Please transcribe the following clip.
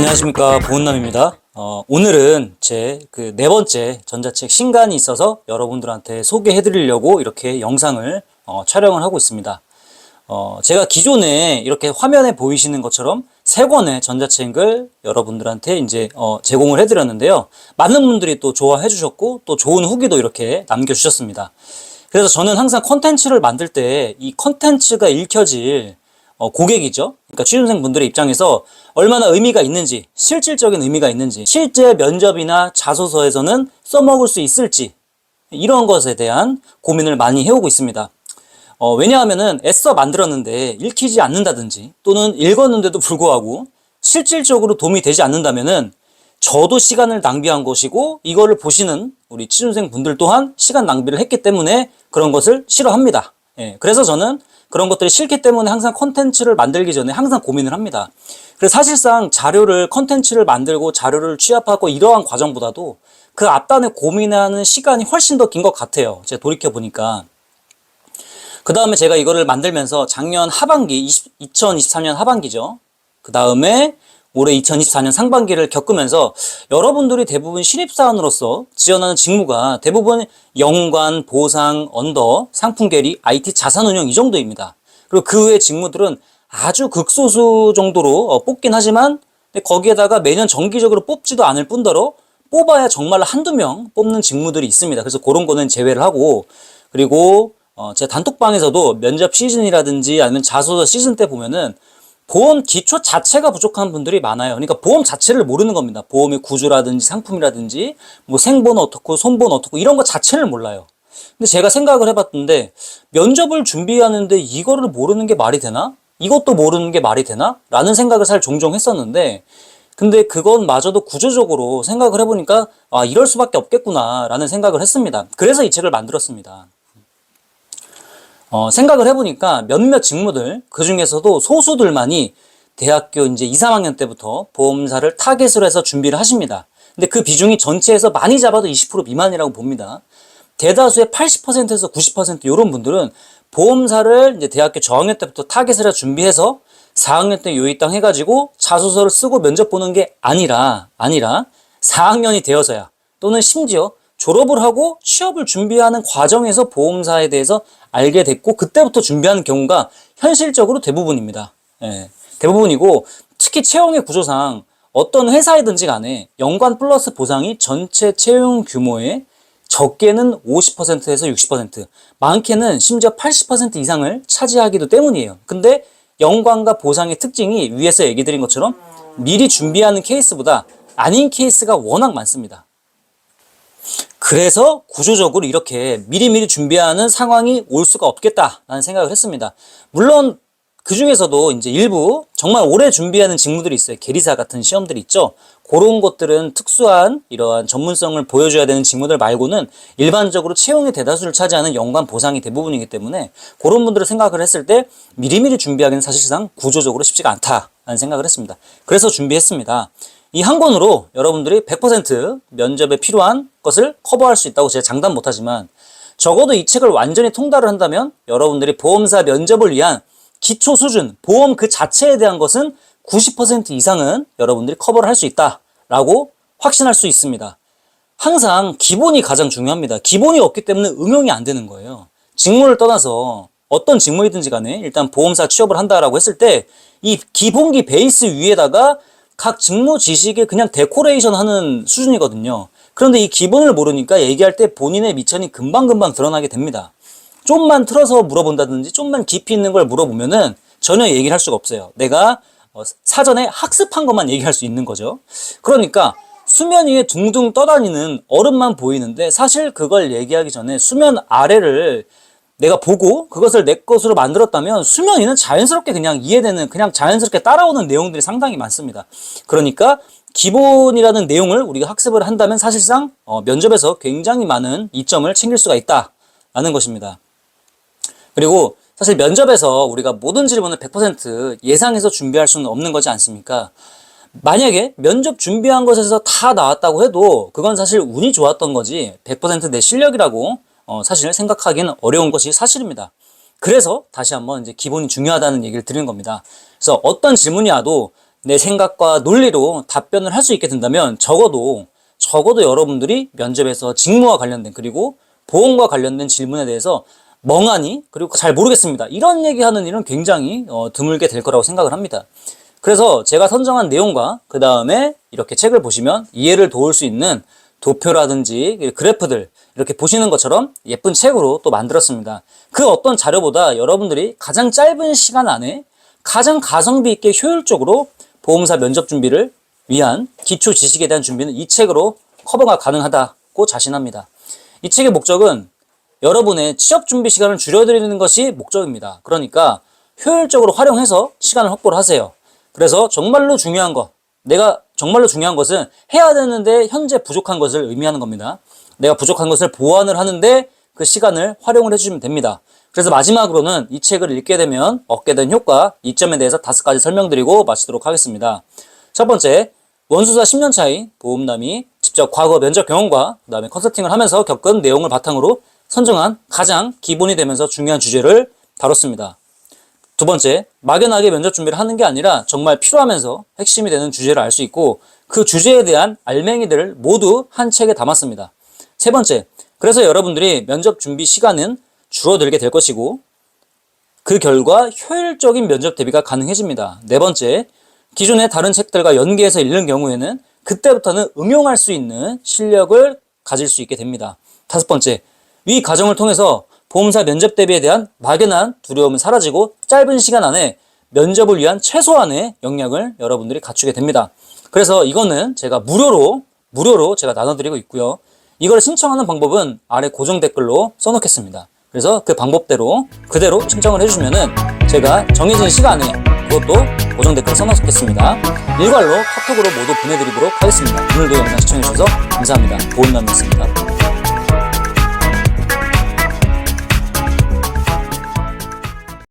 안녕하십니까, 보은남입니다. 오늘은 제 네 번째 전자책 신간이 있어서 여러분들한테 소개해 드리려고 이렇게 영상을 촬영을 하고 있습니다. 제가 기존에 이렇게 화면에 보이시는 것처럼 세 권의 전자책을 여러분들한테 이제 제공을 해 드렸는데요. 많은 분들이 또 좋아해 주셨고 또 좋은 후기도 이렇게 남겨 주셨습니다. 그래서 저는 항상 컨텐츠를 만들 때 이 컨텐츠가 읽혀질 고객이죠. 그러니까 취준생 분들의 입장에서 얼마나 의미가 있는지, 실질적인 의미가 있는지, 실제 면접이나 자소서에서는 써먹을 수 있을지, 이런 것에 대한 고민을 많이 해오고 있습니다. 왜냐하면은 애써 만들었는데 읽히지 않는다든지, 또는 읽었는데도 불구하고 실질적으로 도움이 되지 않는다면은 저도 시간을 낭비한 것이고, 이거를 보시는 우리 취준생 분들 또한 시간 낭비를 했기 때문에 그런 것을 싫어합니다. 그래서 저는 그런 것들이 싫기 때문에 항상 컨텐츠를 만들기 전에 항상 고민을 합니다. 그래서 사실상 컨텐츠를 만들고 자료를 취합하고 이러한 과정보다도 그 앞단에 고민하는 시간이 훨씬 더 긴 것 같아요. 제가 돌이켜보니까. 그 다음에 제가 이거를 만들면서 작년 하반기, 2023년 하반기죠. 그 다음에 올해 2024년 상반기를 겪으면서 여러분들이 대부분 신입사원으로서 지원하는 직무가 대부분 영관, 보상, 언더, 상품계리, IT 자산운용 이 정도입니다. 그리고 그 외의 직무들은 아주 극소수 정도로 뽑긴 하지만 거기에다가 매년 정기적으로 뽑지도 않을 뿐더러 뽑아야 정말 한두 명 뽑는 직무들이 있습니다. 그래서 그런 거는 제외를 하고, 그리고 제 단톡방에서도 면접 시즌이라든지 아니면 자소서 시즌 때 보면은 보험 기초 자체가 부족한 분들이 많아요. 그러니까 보험 자체를 모르는 겁니다. 보험의 구조라든지 상품이라든지 뭐 생보는 어떻고 손보는 어떻고 이런 거 자체를 몰라요. 근데 제가 생각을 해봤던데 면접을 준비하는데 이거를 모르는 게 말이 되나? 이것도 모르는 게 말이 되나? 라는 생각을 사실 종종 했었는데, 근데 그건 마저도 구조적으로 생각을 해보니까 이럴 수밖에 없겠구나 라는 생각을 했습니다. 그래서 이 책을 만들었습니다. 생각을 해보니까 몇몇 직무들, 그 중에서도 소수들만이 대학교 이제 2, 3학년 때부터 보험사를 타겟으로 해서 준비를 하십니다. 근데 그 비중이 전체에서 많이 잡아도 20% 미만이라고 봅니다. 대다수의 80%에서 90% 이런 분들은 보험사를 이제 대학교 저학년 때부터 타겟을 해서 준비해서 4학년 때 요입당 해가지고 자소서를 쓰고 면접 보는 게 아니라 4학년이 되어서야, 또는 심지어 졸업을 하고 취업을 준비하는 과정에서 보험사에 대해서 알게 됐고 그때부터 준비하는 경우가 현실적으로 대부분입니다. 대부분이고, 특히 채용의 구조상 어떤 회사이든지 간에 연관 플러스 보상이 전체 채용 규모의 적게는 50%에서 60%, 많게는 심지어 80% 이상을 차지하기도 때문이에요. 근데 연관과 보상의 특징이 위에서 얘기 드린 것처럼 미리 준비하는 케이스보다 아닌 케이스가 워낙 많습니다. 그래서 구조적으로 이렇게 미리미리 준비하는 상황이 올 수가 없겠다라는 생각을 했습니다. 물론 그 중에서도 이제 일부 정말 오래 준비하는 직무들이 있어요. 계리사 같은 시험들이 있죠. 그런 것들은 특수한 이러한 전문성을 보여줘야 되는 직무들 말고는 일반적으로 채용의 대다수를 차지하는 연관 보상이 대부분이기 때문에 그런 분들을 생각을 했을 때 미리미리 준비하기는 사실상 구조적으로 쉽지가 않다라는 생각을 했습니다. 그래서 준비했습니다. 이 한 권으로 여러분들이 100% 면접에 필요한 것을 커버할 수 있다고 제가 장담 못하지만, 적어도 이 책을 완전히 통달을 한다면 여러분들이 보험사 면접을 위한 기초 수준, 보험 그 자체에 대한 것은 90% 이상은 여러분들이 커버를 할 수 있다라고 확신할 수 있습니다. 항상 기본이 가장 중요합니다. 기본이 없기 때문에 응용이 안 되는 거예요. 직무를 떠나서 어떤 직무이든지 간에 일단 보험사 취업을 한다라고 했을 때 이 기본기 베이스 위에다가 각 직무 지식에 그냥 데코레이션 하는 수준이거든요. 그런데 이 기본을 모르니까 얘기할 때 본인의 미천이 금방금방 드러나게 됩니다. 좀만 틀어서 물어본다든지 좀만 깊이 있는 걸 물어보면은 전혀 얘기를 할 수가 없어요. 내가 사전에 학습한 것만 얘기할 수 있는 거죠. 그러니까 수면 위에 둥둥 떠다니는 얼음만 보이는데 사실 그걸 얘기하기 전에 수면 아래를 내가 보고 그것을 내 것으로 만들었다면 수면 위는 자연스럽게 그냥 이해되는, 그냥 자연스럽게 따라오는 내용들이 상당히 많습니다. 그러니까 기본이라는 내용을 우리가 학습을 한다면 사실상 면접에서 굉장히 많은 이점을 챙길 수가 있다라는 것입니다. 그리고 사실 면접에서 우리가 모든 질문을 100% 예상해서 준비할 수는 없는 거지 않습니까? 만약에 면접 준비한 것에서 다 나왔다고 해도 그건 사실 운이 좋았던 거지 100% 내 실력이라고 사실 생각하기는 어려운 것이 사실입니다. 그래서 다시 한번 이제 기본이 중요하다는 얘기를 드리는 겁니다. 그래서 어떤 질문이 와도 내 생각과 논리로 답변을 할 수 있게 된다면 적어도 여러분들이 면접에서 직무와 관련된 그리고 보험과 관련된 질문에 대해서 멍하니 그리고 잘 모르겠습니다 이런 얘기하는 일은 굉장히 드물게 될 거라고 생각을 합니다. 그래서 제가 선정한 내용과 그 다음에 이렇게 책을 보시면 이해를 도울 수 있는 도표라든지 그래프들 이렇게 보시는 것처럼 예쁜 책으로 또 만들었습니다. 그 어떤 자료보다 여러분들이 가장 짧은 시간 안에 가장 가성비 있게 효율적으로 보험사 면접 준비를 위한 기초 지식에 대한 준비는 이 책으로 커버가 가능하다고 자신합니다. 이 책의 목적은 여러분의 취업 준비 시간을 줄여드리는 것이 목적입니다. 그러니까 효율적으로 활용해서 시간을 확보를 하세요. 그래서 정말로 중요한 것, 내가 정말로 중요한 것은 해야 되는데 현재 부족한 것을 의미하는 겁니다. 내가 부족한 것을 보완을 하는데 그 시간을 활용을 해주시면 됩니다. 그래서 마지막으로는 이 책을 읽게 되면 얻게 된 효과, 이점에 대해서 5가지 설명드리고 마치도록 하겠습니다. 첫 번째, 원수사 10년 차이 보험남이 직접 과거 면접 경험과 그 다음에 컨설팅을 하면서 겪은 내용을 바탕으로 선정한 가장 기본이 되면서 중요한 주제를 다뤘습니다. 두 번째, 막연하게 면접 준비를 하는 게 아니라 정말 필요하면서 핵심이 되는 주제를 알 수 있고 그 주제에 대한 알맹이들을 모두 한 책에 담았습니다. 세 번째, 그래서 여러분들이 면접 준비 시간은 줄어들게 될 것이고 그 결과 효율적인 면접 대비가 가능해집니다. 네 번째, 기존의 다른 책들과 연계해서 읽는 경우에는 그때부터는 응용할 수 있는 실력을 가질 수 있게 됩니다. 다섯 번째, 이 과정을 통해서 보험사 면접 대비에 대한 막연한 두려움은 사라지고 짧은 시간 안에 면접을 위한 최소한의 역량을 여러분들이 갖추게 됩니다. 그래서 이거는 제가 무료로 제가 나눠드리고 있고요. 이걸 신청하는 방법은 아래 고정 댓글로 써놓겠습니다. 그래서 그 방법대로 그대로 신청을 해주시면은 제가 정해진 시간에 그것도 고정 댓글 써놓겠습니다. 일괄로 카톡으로 모두 보내드리도록 하겠습니다. 오늘도 영상 시청해주셔서 감사합니다. 보험남이었습니다.